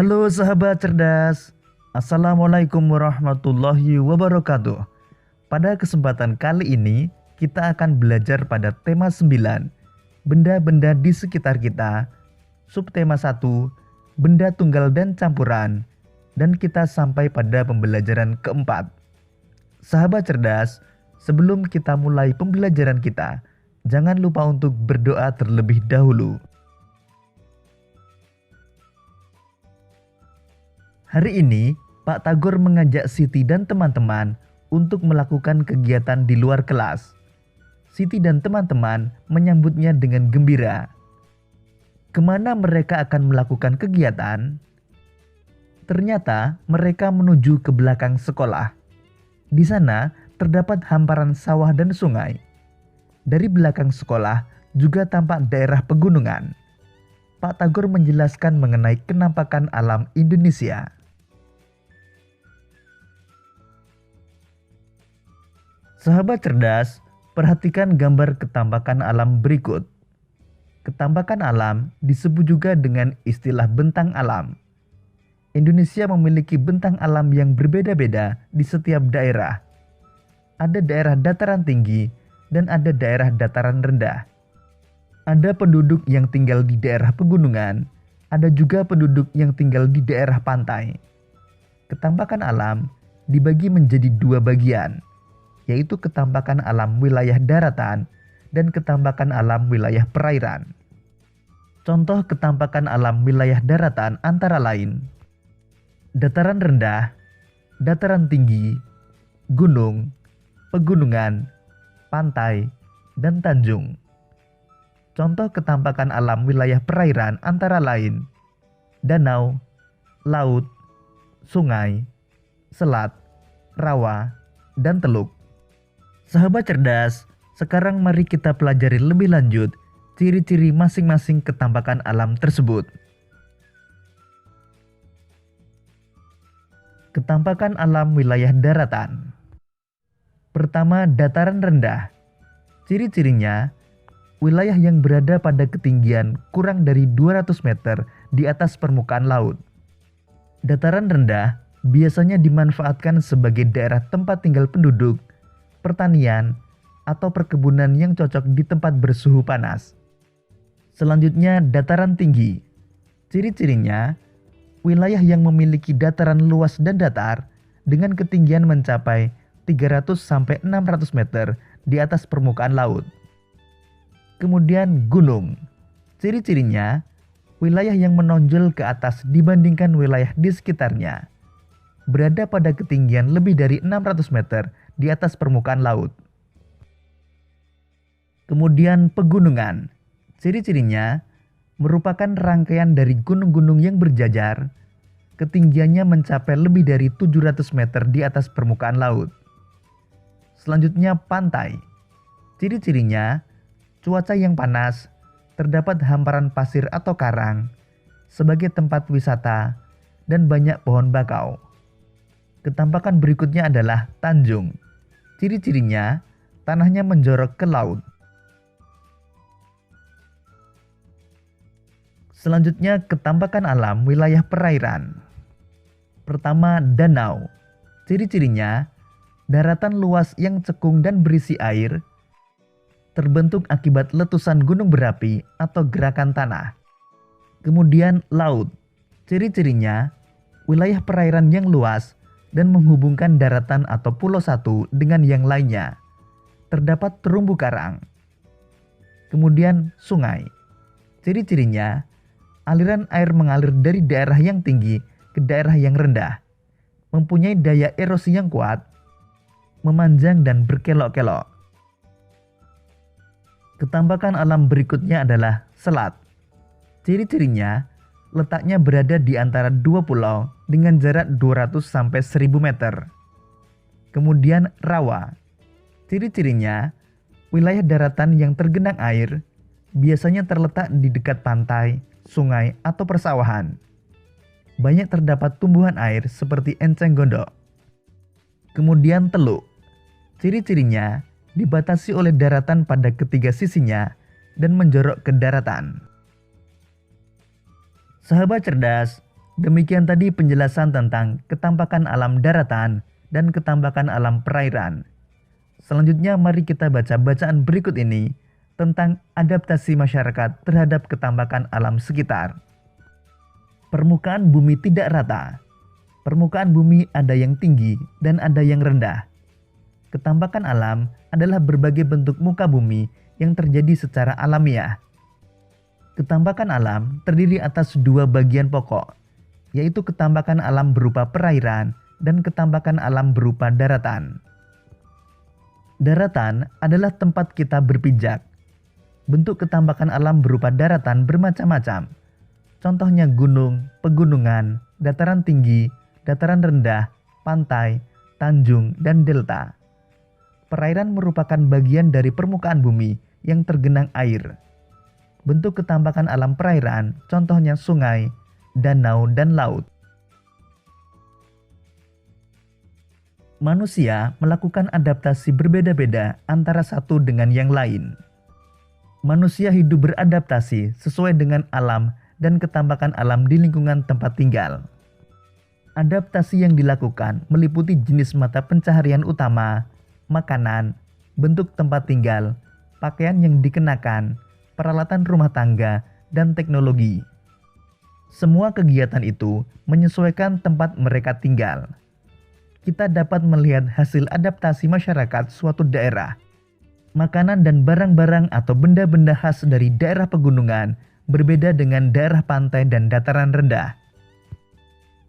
Halo sahabat cerdas, Assalamualaikum warahmatullahi wabarakatuh. Pada kesempatan kali ini, kita akan belajar pada tema 9, benda-benda di sekitar kita, subtema 1, benda tunggal dan campuran, dan kita sampai pada pembelajaran keempat. Sahabat cerdas, sebelum kita mulai pembelajaran kita, jangan lupa untuk berdoa terlebih dahulu. Hari ini, Pak Tagor mengajak Siti dan teman-teman untuk melakukan kegiatan di luar kelas. Siti dan teman-teman menyambutnya dengan gembira. Kemana mereka akan melakukan kegiatan? Ternyata mereka menuju ke belakang sekolah. Di sana terdapat hamparan sawah dan sungai. Dari belakang sekolah juga tampak daerah pegunungan. Pak Tagor menjelaskan mengenai kenampakan alam Indonesia. Sahabat cerdas, perhatikan gambar ketampakan alam berikut. Ketampakan alam disebut juga dengan istilah bentang alam. Indonesia memiliki bentang alam yang berbeda-beda di setiap daerah. Ada daerah dataran tinggi dan ada daerah dataran rendah. Ada penduduk yang tinggal di daerah pegunungan, ada juga penduduk yang tinggal di daerah pantai. Ketampakan alam dibagi menjadi dua bagian, yaitu ketampakan alam wilayah daratan dan ketampakan alam wilayah perairan. Contoh ketampakan alam wilayah daratan antara lain dataran rendah, dataran tinggi, gunung, pegunungan, pantai, dan tanjung. Contoh ketampakan alam wilayah perairan antara lain danau, laut, sungai, selat, rawa, dan teluk. Sahabat cerdas, sekarang mari kita pelajari lebih lanjut ciri-ciri masing-masing ketampakan alam tersebut. Ketampakan alam wilayah daratan. Pertama, dataran rendah. Ciri-cirinya, wilayah yang berada pada ketinggian kurang dari 200 meter di atas permukaan laut. Dataran rendah biasanya dimanfaatkan sebagai daerah tempat tinggal penduduk, pertanian, atau perkebunan yang cocok di tempat bersuhu panas. Selanjutnya, dataran tinggi. Ciri-cirinya, wilayah yang memiliki dataran luas dan datar dengan ketinggian mencapai 300-600 meter di atas permukaan laut. Kemudian gunung. Ciri-cirinya, wilayah yang menonjol ke atas dibandingkan wilayah di sekitarnya. Berada pada ketinggian lebih dari 600 meter di atas permukaan laut. Kemudian pegunungan. Ciri-cirinya merupakan rangkaian dari gunung-gunung yang berjajar. Ketinggiannya mencapai lebih dari 700 meter di atas permukaan laut. Selanjutnya pantai. Ciri-cirinya cuaca yang panas, terdapat hamparan pasir atau karang sebagai tempat wisata, dan banyak pohon bakau. Ketampakan berikutnya adalah tanjung. Ciri-cirinya, tanahnya menjorok ke laut. Selanjutnya, ketampakan alam wilayah perairan. Pertama, danau. Ciri-cirinya, daratan luas yang cekung dan berisi air, terbentuk akibat letusan gunung berapi atau gerakan tanah. Kemudian laut. Ciri-cirinya, wilayah perairan yang luas dan menghubungkan daratan atau pulau satu dengan yang lainnya. Terdapat terumbu karang. Kemudian sungai. Ciri-cirinya, aliran air mengalir dari daerah yang tinggi ke daerah yang rendah. Mempunyai daya erosi yang kuat, memanjang dan berkelok-kelok. Ketampakan alam berikutnya adalah selat. Ciri-cirinya, letaknya berada di antara dua pulau dengan jarak 200-1000 meter. Kemudian rawa. Ciri-cirinya, wilayah daratan yang tergenang air, biasanya terletak di dekat pantai, sungai, atau persawahan. Banyak terdapat tumbuhan air seperti enceng gondok. Kemudian teluk. Ciri-cirinya dibatasi oleh daratan pada ketiga sisinya dan menjorok ke daratan. Sahabat cerdas, Demikian tadi penjelasan tentang ketampakan alam daratan dan ketampakan alam perairan. Selanjutnya mari kita baca bacaan berikut ini tentang adaptasi masyarakat terhadap ketampakan alam sekitar. Permukaan bumi tidak rata. Permukaan bumi ada yang tinggi dan ada yang rendah. Ketampakan alam adalah berbagai bentuk muka bumi yang terjadi secara alamiah. Ketampakan alam terdiri atas dua bagian pokok, yaitu ketampakan alam berupa perairan dan ketampakan alam berupa daratan. Daratan adalah tempat kita berpijak. Bentuk ketampakan alam berupa daratan bermacam-macam. Contohnya gunung, pegunungan, dataran tinggi, dataran rendah, pantai, tanjung, dan delta. Perairan merupakan bagian dari permukaan bumi yang tergenang air. Bentuk ketampakan alam perairan contohnya sungai, danau, dan laut. Manusia melakukan adaptasi berbeda-beda antara satu dengan yang lain. Manusia hidup beradaptasi sesuai dengan alam dan ketampakan alam di lingkungan tempat tinggal. Adaptasi yang dilakukan meliputi jenis mata pencaharian utama, makanan, bentuk tempat tinggal, pakaian yang dikenakan, peralatan rumah tangga, dan teknologi. Semua kegiatan itu menyesuaikan tempat mereka tinggal. Kita dapat melihat hasil adaptasi masyarakat suatu daerah. Makanan dan barang-barang atau benda-benda khas dari daerah pegunungan berbeda dengan daerah pantai dan dataran rendah.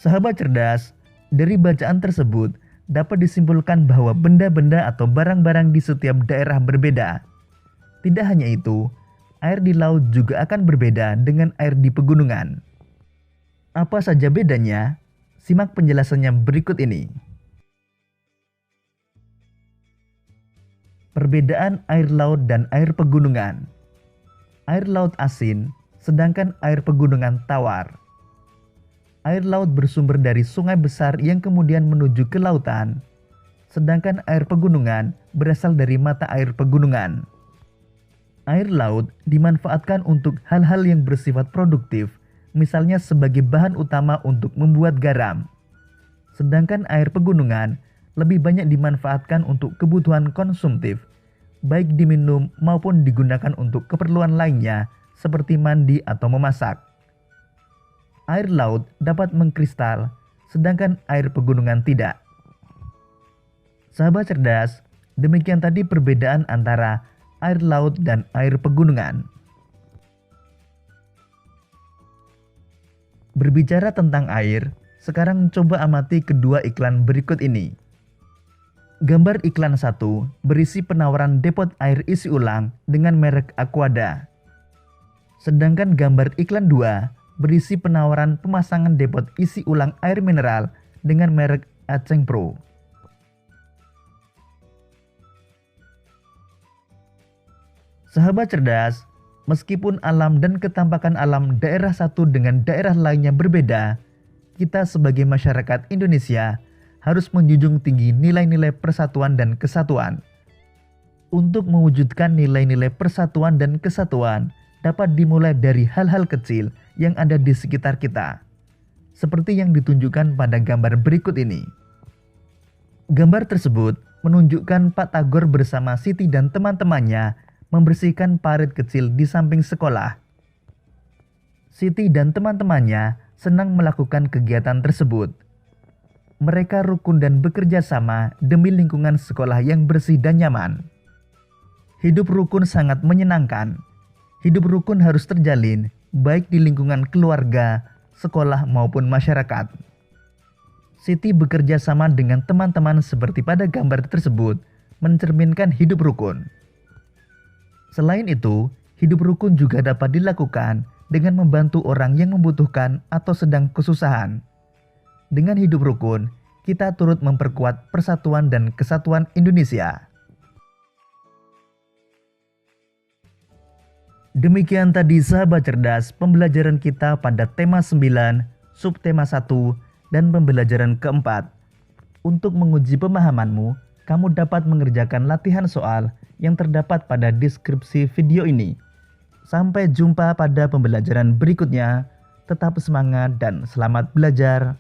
Sahabat cerdas, dari bacaan tersebut dapat disimpulkan bahwa benda-benda atau barang-barang di setiap daerah berbeda. Tidak hanya itu, air di laut juga akan berbeda dengan air di pegunungan. Apa saja bedanya? Simak penjelasannya berikut ini. Perbedaan air laut dan air pegunungan. Air laut asin, sedangkan air pegunungan tawar. Air laut bersumber dari sungai besar yang kemudian menuju ke lautan, sedangkan air pegunungan berasal dari mata air pegunungan. Air laut dimanfaatkan untuk hal-hal yang bersifat produktif, misalnya sebagai bahan utama untuk membuat garam. Sedangkan air pegunungan lebih banyak dimanfaatkan untuk kebutuhan konsumtif, baik diminum maupun digunakan untuk keperluan lainnya seperti mandi atau memasak. Air laut dapat mengkristal, sedangkan air pegunungan tidak. Sahabat cerdas, demikian tadi perbedaan antara air laut dan air pegunungan. Berbicara tentang air, sekarang coba amati kedua iklan berikut ini. Gambar iklan 1 berisi penawaran depot air isi ulang dengan merek Aquada. Sedangkan gambar iklan 2 berisi penawaran pemasangan depot isi ulang air mineral dengan merek Aceng Pro. Sahabat cerdas, meskipun alam dan ketampakan alam daerah satu dengan daerah lainnya berbeda, kita sebagai masyarakat Indonesia harus menjunjung tinggi nilai-nilai persatuan dan kesatuan. Untuk mewujudkan nilai-nilai persatuan dan kesatuan dapat dimulai dari hal-hal kecil yang ada di sekitar kita. Seperti yang ditunjukkan pada gambar berikut ini. Gambar tersebut menunjukkan Pak Tagor bersama Siti dan teman-temannya membersihkan parit kecil di samping sekolah. Siti dan teman-temannya senang melakukan kegiatan tersebut. Mereka rukun dan bekerja sama demi lingkungan sekolah yang bersih dan nyaman. Hidup rukun sangat menyenangkan. Hidup rukun harus terjalin baik di lingkungan keluarga, sekolah maupun masyarakat. Siti bekerja sama dengan teman-teman seperti pada gambar tersebut, mencerminkan hidup rukun. Selain itu, hidup rukun juga dapat dilakukan dengan membantu orang yang membutuhkan atau sedang kesusahan. Dengan hidup rukun, kita turut memperkuat persatuan dan kesatuan Indonesia. Demikian tadi sahabat cerdas pembelajaran kita pada tema 9, subtema 1, dan pembelajaran keempat. Untuk menguji pemahamanmu, kamu dapat mengerjakan latihan soal yang terdapat pada deskripsi video ini. Sampai jumpa pada pembelajaran berikutnya. Tetap semangat dan selamat belajar.